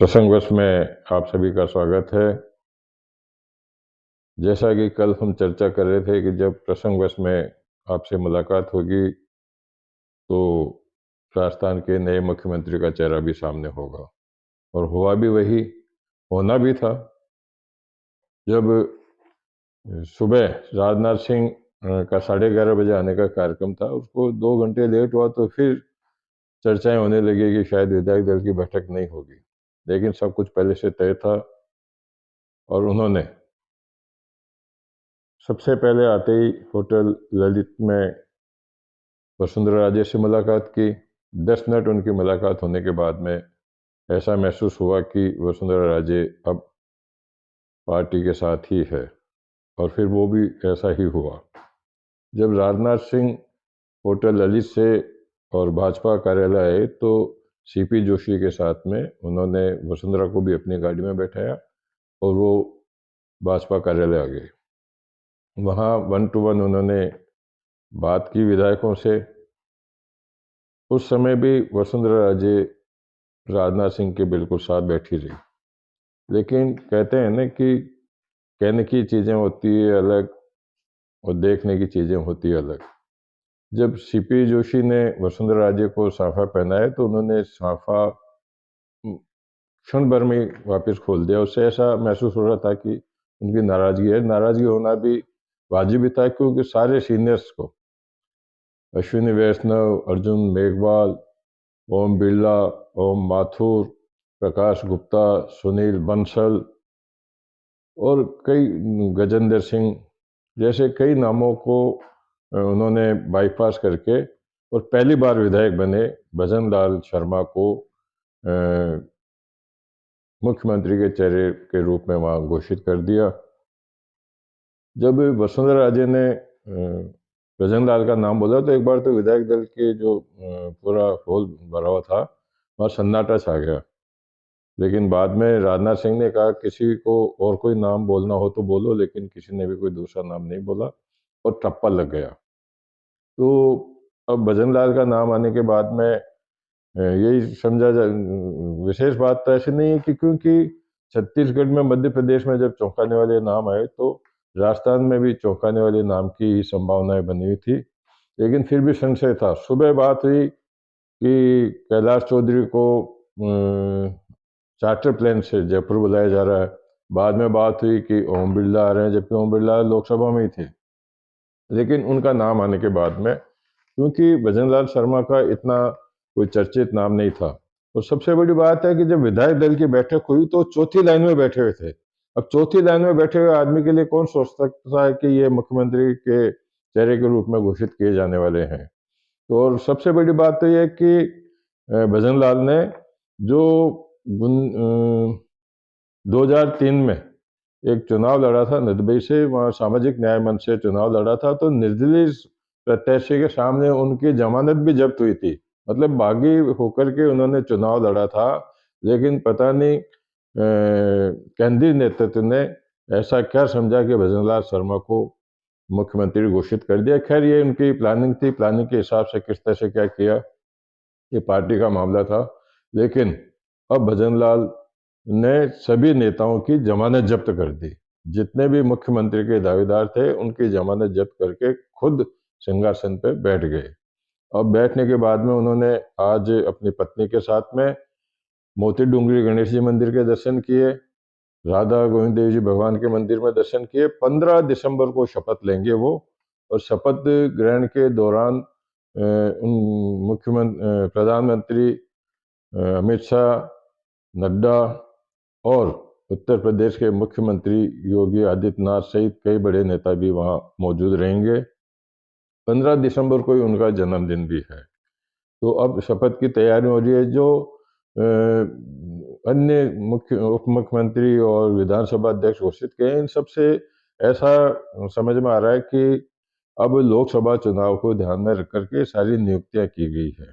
प्रसंगवश में आप सभी का स्वागत है। जैसा कि कल हम चर्चा कर रहे थे कि जब प्रसंगवश में आपसे मुलाकात होगी तो राजस्थान के नए मुख्यमंत्री का चेहरा भी सामने होगा, और हुआ भी वही, होना भी था। जब सुबह राजनाथ सिंह का 11:30 बजे आने का कार्यक्रम था, उसको 2 घंटे लेट हुआ तो फिर चर्चाएं होने लगी कि शायद विधायक दल की बैठक नहीं होगी। लेकिन सब कुछ पहले से तय था, और उन्होंने सबसे पहले आते ही होटल ललित में वसुंधरा राजे से मुलाकात की। 10 मिनट उनकी मुलाकात होने के बाद में ऐसा महसूस हुआ कि वसुंधरा राजे अब पार्टी के साथ ही है, और फिर वो भी ऐसा ही हुआ। जब राजनाथ सिंह होटल ललित से और भाजपा कार्यालय आए तो सीपी जोशी के साथ में उन्होंने वसुंधरा को भी अपनी गाड़ी में बैठाया और वो भाजपा कार्यालय आ गए। वहाँ 1-to-1 उन्होंने बात की विधायकों से। उस समय भी वसुंधरा राजे राजनाथ सिंह के बिल्कुल साथ बैठी रही। लेकिन कहते हैं ना कि कहने की चीज़ें होती है अलग और देखने की चीज़ें होती है अलग। जब सीपी जोशी ने वसुंधरा राजे को साफा पहनाया तो उन्होंने साफा क्षण भर में वापस खोल दिया। उससे ऐसा महसूस हो रहा था कि उनकी नाराज़गी है। नाराज़गी होना भी वाजिब था, क्योंकि सारे सीनियर्स को, अश्विनी वैष्णव, अर्जुन मेघवाल, ओम बिरला, ओम माथुर, प्रकाश गुप्ता, सुनील बंसल और कई, गजेंद्र सिंह जैसे कई नामों को उन्होंने बाईपास करके और पहली बार विधायक बने भजन लाल शर्मा को मुख्यमंत्री के चेहरे के रूप में वहाँ घोषित कर दिया। जब वसुंधरा राजे ने भजन लाल का नाम बोला तो एक बार तो विधायक दल के जो पूरा हॉल भरा हुआ था, वहाँ सन्नाटा छा गया। लेकिन बाद में राजनाथ सिंह ने कहा किसी को और कोई नाम बोलना हो तो बोलो, लेकिन किसी ने भी कोई दूसरा नाम नहीं बोला और टप्पा लग गया। तो अब भजन लाल का नाम आने के बाद में यही समझा जा, विशेष बात तो ऐसी नहीं है कि क्योंकि छत्तीसगढ़ में, मध्य प्रदेश में जब चौंकाने वाले नाम आए तो राजस्थान में भी चौंकाने वाले नाम की ही संभावनाएं बनी हुई थी। लेकिन फिर भी संशय था। सुबह बात हुई कि कैलाश चौधरी को चार्टर प्लेन से जयपुर बुलाया जा रहा है। बाद में बात हुई कि ओम बिरला आ रहे हैं, जबकि ओम बिरला लोकसभा में ही थे। लेकिन उनका नाम आने के बाद में, क्योंकि भजनलाल शर्मा का इतना कोई चर्चित नाम नहीं था, और सबसे बड़ी बात है कि जब विधायक दल की बैठक हुई तो चौथी लाइन में बैठे हुए थे। अब चौथी लाइन में बैठे हुए आदमी के लिए कौन सोच सकता है कि ये मुख्यमंत्री के चेहरे के रूप में घोषित किए जाने वाले हैं। तो और सबसे बड़ी बात तो यह है कि भजनलाल ने जो 2003 में एक चुनाव लड़ा था नदबई से, वहाँ सामाजिक न्याय मंच से चुनाव लड़ा था, तो निर्दलीय प्रत्याशी के सामने उनकी जमानत भी जब्त हुई थी। मतलब बागी होकर के उन्होंने चुनाव लड़ा था, लेकिन पता नहीं केंद्रीय नेतृत्व ने ऐसा क्या समझा कि भजनलाल शर्मा को मुख्यमंत्री घोषित कर दिया। खैर ये उनकी प्लानिंग थी, प्लानिंग के हिसाब से किस तरह से क्या किया ये पार्टी का मामला था। लेकिन अब भजनलाल ने सभी नेताओं की जमानत जब्त कर दी। जितने भी मुख्यमंत्री के दावेदार थे उनकी जमानत जब्त करके खुद सिंहासन पर बैठ गए। अब बैठने के बाद में उन्होंने आज अपनी पत्नी के साथ में मोती डूंगरी गणेश जी मंदिर के दर्शन किए, राधा गोविंद देव जी भगवान के मंदिर में दर्शन किए। 15 दिसंबर को शपथ लेंगे वो, और शपथ ग्रहण के दौरान उन प्रधानमंत्री अमित शाह, नड्डा और उत्तर प्रदेश के मुख्यमंत्री योगी आदित्यनाथ सहित कई बड़े नेता भी वहाँ मौजूद रहेंगे। 15 दिसंबर को ही उनका जन्मदिन भी है। तो अब शपथ की तैयारी हो रही है। जो अन्य उप मुख्यमंत्री और विधानसभा अध्यक्ष घोषित किए हैं, इन सबसे ऐसा समझ में आ रहा है कि अब लोकसभा चुनाव को ध्यान में रख करके सारी नियुक्तियां की गई है।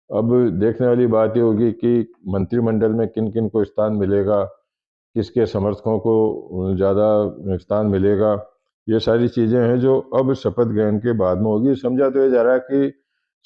अब देखने वाली बात ये होगी कि मंत्रिमंडल में किन किन को स्थान मिलेगा, किसके समर्थकों को ज़्यादा स्थान मिलेगा। ये सारी चीज़ें हैं जो अब शपथ ग्रहण के बाद में होगी। समझा तो ये जा रहा है कि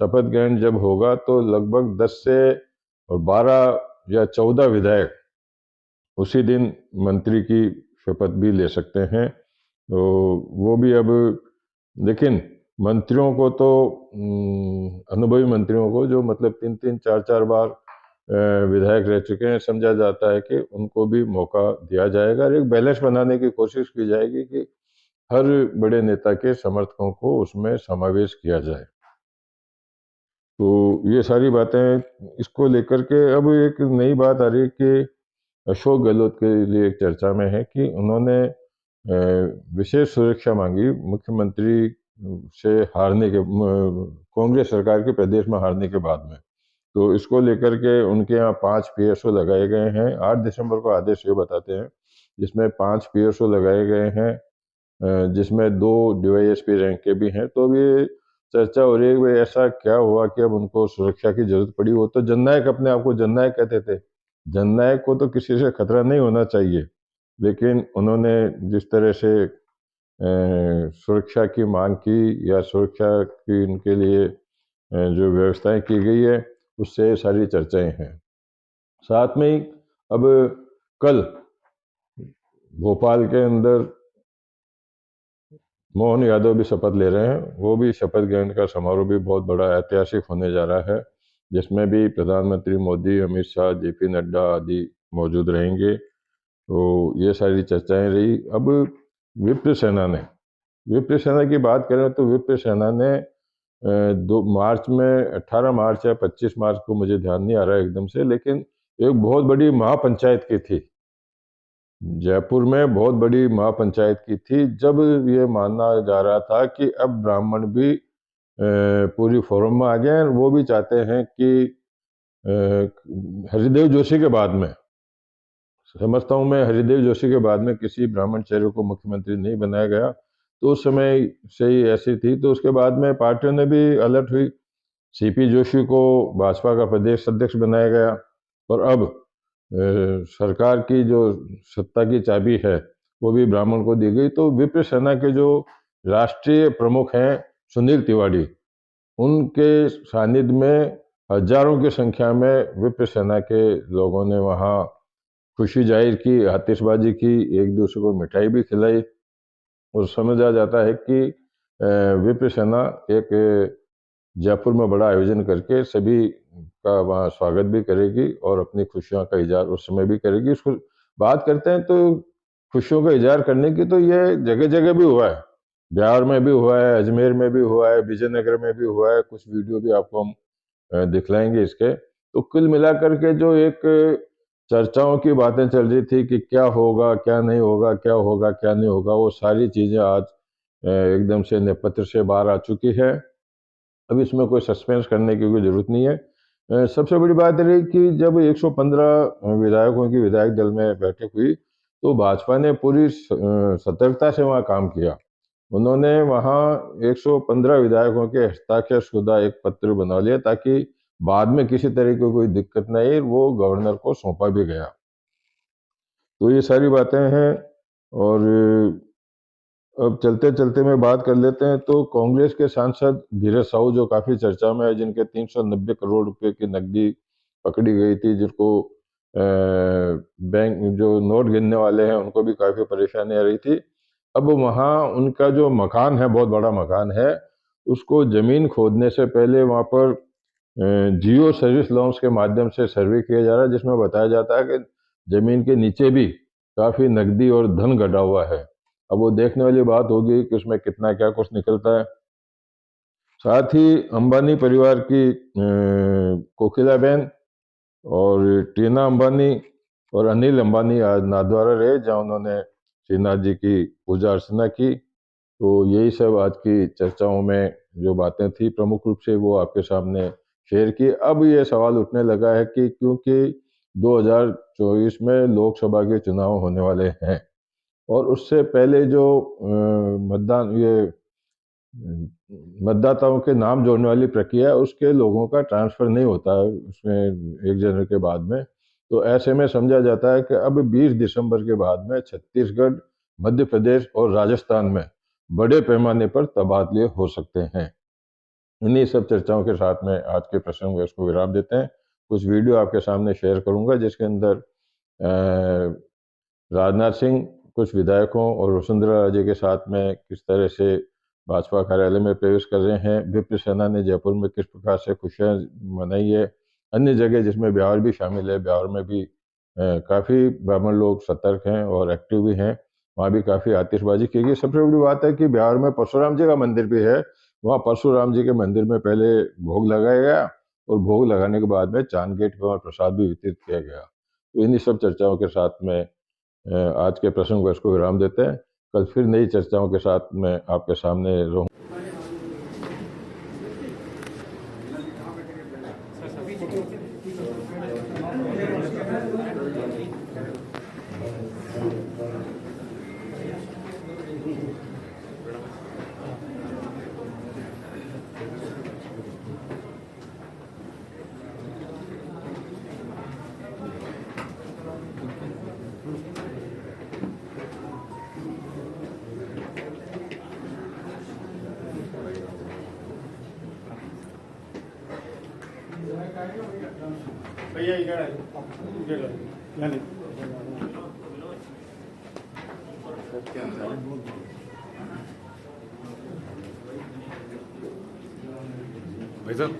शपथ ग्रहण जब होगा तो लगभग 10 से और 12 या 14 विधायक उसी दिन मंत्री की शपथ भी ले सकते हैं। तो वो भी अब, लेकिन मंत्रियों को तो अनुभवी मंत्रियों को जो मतलब 3-3 4-4 बार विधायक रह चुके हैं, समझा जाता है कि उनको भी मौका दिया जाएगा और एक बैलेंस बनाने की कोशिश की जाएगी कि हर बड़े नेता के समर्थकों को उसमें समावेश किया जाए। तो ये सारी बातें इसको लेकर के अब एक नई बात आ रही है कि अशोक गहलोत के लिए एक चर्चा में है कि उन्होंने विशेष सुरक्षा मांगी मुख्यमंत्री से हारने के कांग्रेस सरकार के प्रदेश में हारने के बाद में। तो इसको लेकर के उनके यहाँ 5 पीएसओ लगाए गए हैं। 8 दिसंबर को आदेश ये बताते हैं, जिसमें 5 पीएसओ लगाए गए हैं, जिसमें 2 डीवाईएसपी रैंक के भी हैं। तो अब ये चर्चा हो रही है कि ऐसा क्या हुआ कि अब उनको सुरक्षा की जरूरत पड़ी। वो तो जननायक अपने आप को जननायक कहते थे। जननायक को तो किसी से खतरा नहीं होना चाहिए, लेकिन उन्होंने जिस तरह से सुरक्षा की मांग की या सुरक्षा की उनके लिए जो व्यवस्थाएं की गई है, उससे सारी चर्चाएं हैं। साथ में ही अब कल भोपाल के अंदर मोहन यादव भी शपथ ले रहे हैं। वो भी शपथ ग्रहण का समारोह भी बहुत बड़ा ऐतिहासिक होने जा रहा है, जिसमें भी प्रधानमंत्री मोदी, अमित शाह, जेपी नड्डा आदि मौजूद रहेंगे। तो ये सारी चर्चाएं रही। अब विप्र सेना ने, विप्र सेना की बात करें तो विप्र सेना ने 2 मार्च में, 18 मार्च या 25 मार्च को, मुझे ध्यान नहीं आ रहा है एकदम से, लेकिन एक बहुत बड़ी महापंचायत की थी। जयपुर में बहुत बड़ी महापंचायत की थी, जब ये माना जा रहा था कि अब ब्राह्मण भी पूरी फॉर्म में आ गए हैं। वो भी चाहते हैं कि हरिदेव जोशी के बाद में, समझता हूँ मैं, हरिदेव जोशी के बाद में किसी ब्राह्मण चेहरे को मुख्यमंत्री नहीं बनाया गया। तो उस समय से ही ऐसी थी। तो उसके बाद में पार्टियों ने भी अलर्ट हुई। सीपी जोशी को भाजपा का प्रदेश अध्यक्ष बनाया गया और अब सरकार की जो सत्ता की चाबी है वो भी ब्राह्मण को दी गई। तो विप्र सेना के जो राष्ट्रीय प्रमुख हैं सुनील तिवारी, उनके सानिध्य में हजारों की संख्या में विप्र सेना के लोगों ने वहाँ खुशी जाहिर की, आतिशबाजी की, एक दूसरे को मिठाई भी खिलाई। और समझा जाता है कि विप्र सेना एक जयपुर में बड़ा आयोजन करके सभी का वहाँ स्वागत भी करेगी और अपनी खुशियों का इजहार उस समय भी करेगी। उसको बात करते हैं तो खुशियों का इजहार करने की तो ये जगह जगह भी हुआ है। बिहार में भी हुआ है, अजमेर में भी हुआ है, विजयनगर में भी हुआ है। कुछ वीडियो भी आपको हम दिखलाएंगे इसके। तो कुल मिलाकर के जो एक चर्चाओं की बातें चल रही थी कि क्या होगा, क्या नहीं होगा, क्या होगा, क्या नहीं होगा, वो सारी चीजें आज एकदम से नेपथ्य से बाहर आ चुकी है। अब इसमें कोई सस्पेंस करने की कोई जरूरत नहीं है। सबसे बड़ी बात रही कि जब 115 विधायकों की विधायक दल में बैठक हुई तो भाजपा ने पूरी सतर्कता से वहाँ काम किया। उन्होंने वहाँ 115 विधायकों के हस्ताक्षर शुदा एक पत्र बना लिया ताकि बाद में किसी तरह की कोई दिक्कत नहीं। वो गवर्नर को सौंपा भी गया। तो ये सारी बातें हैं। और अब चलते चलते में बात कर लेते हैं तो कांग्रेस के सांसद धीरज साहू जो काफी चर्चा में है, जिनके 390 करोड़ रुपए की नकदी पकड़ी गई थी, जिनको बैंक जो नोट गिनने वाले हैं उनको भी काफी परेशानी आ रही थी। अब वहाँ उनका जो मकान है, बहुत बड़ा मकान है, उसको जमीन खोदने से पहले वहाँ पर जियो सर्विस लॉन्स के माध्यम से सर्वे किया जा रहा है, जिसमें बताया जाता है कि जमीन के नीचे भी काफी नकदी और धन गड़ा हुआ है। अब वो देखने वाली बात होगी कि उसमें कितना क्या कुछ निकलता है। साथ ही अंबानी परिवार की कोकिलाबेन और टीना अंबानी और अनिल अंबानी आज नाथद्वारा रहे, जहाँ उन्होंने श्रीनाथ जी की पूजा अर्चना की। तो यही सब आज की चर्चाओं में जो बातें थी प्रमुख रूप से वो आपके सामने शेयर की। अब ये सवाल उठने लगा है कि क्योंकि 2024 में लोकसभा के चुनाव होने वाले हैं और उससे पहले जो मतदान, ये मतदाताओं के नाम जोड़ने वाली प्रक्रिया है, उसके लोगों का ट्रांसफर नहीं होता है उसमें 1 जनवरी के बाद में। तो ऐसे में समझा जाता है कि अब 20 दिसंबर के बाद में छत्तीसगढ़, मध्य प्रदेश और राजस्थान में बड़े पैमाने पर तबादले हो सकते हैं। इन्हीं सब चर्चाओं के साथ में आज के प्रसंग में इसको विराम देते हैं। कुछ वीडियो आपके सामने शेयर करूंगा, जिसके अंदर राजनाथ सिंह कुछ विधायकों और वसुंधरा राजे के साथ में किस तरह से भाजपा कार्यालय में प्रवेश कर रहे हैं, विप्र सेना ने जयपुर में किस प्रकार से खुशियां मनाई है, अन्य जगह जिसमें बिहार भी शामिल है, बिहार में भी काफ़ी ब्राह्मण लोग सतर्क हैं और एक्टिव भी हैं, वहाँ भी काफ़ी आतिशबाजी की गई। सबसे बड़ी बात है कि बिहार में परशुराम जी का मंदिर भी है, वहाँ परशुराम जी के मंदिर में पहले भोग लगाया गया और भोग लगाने के बाद में चांद गेट पर प्रसाद भी वितरित किया गया। तो इन्हीं सब चर्चाओं के साथ में आज के प्रसंग को इसको विराम देते हैं। कल फिर नई चर्चाओं के साथ मैं आपके सामने रहूँ। भैया इधर आइए। भाई साहब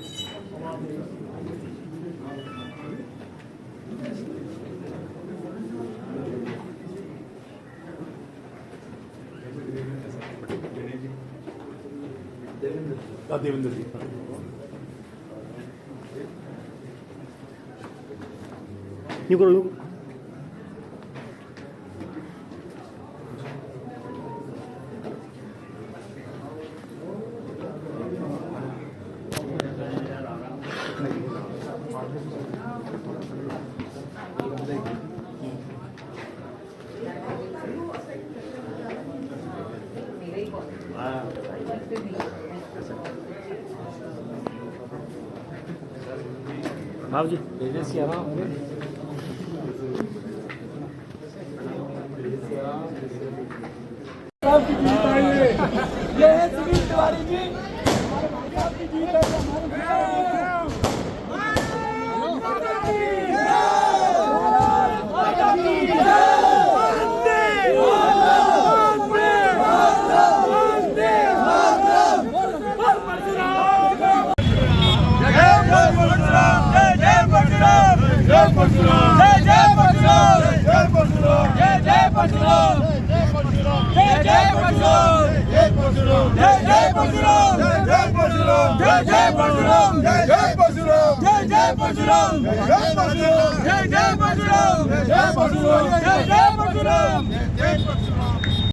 देवेंद्र जी यूँ करो यूँ भाव जी आपकी जीत आई है। ये है सुनील तिवारी जी, हमारे भाई साहब की जीत है। जय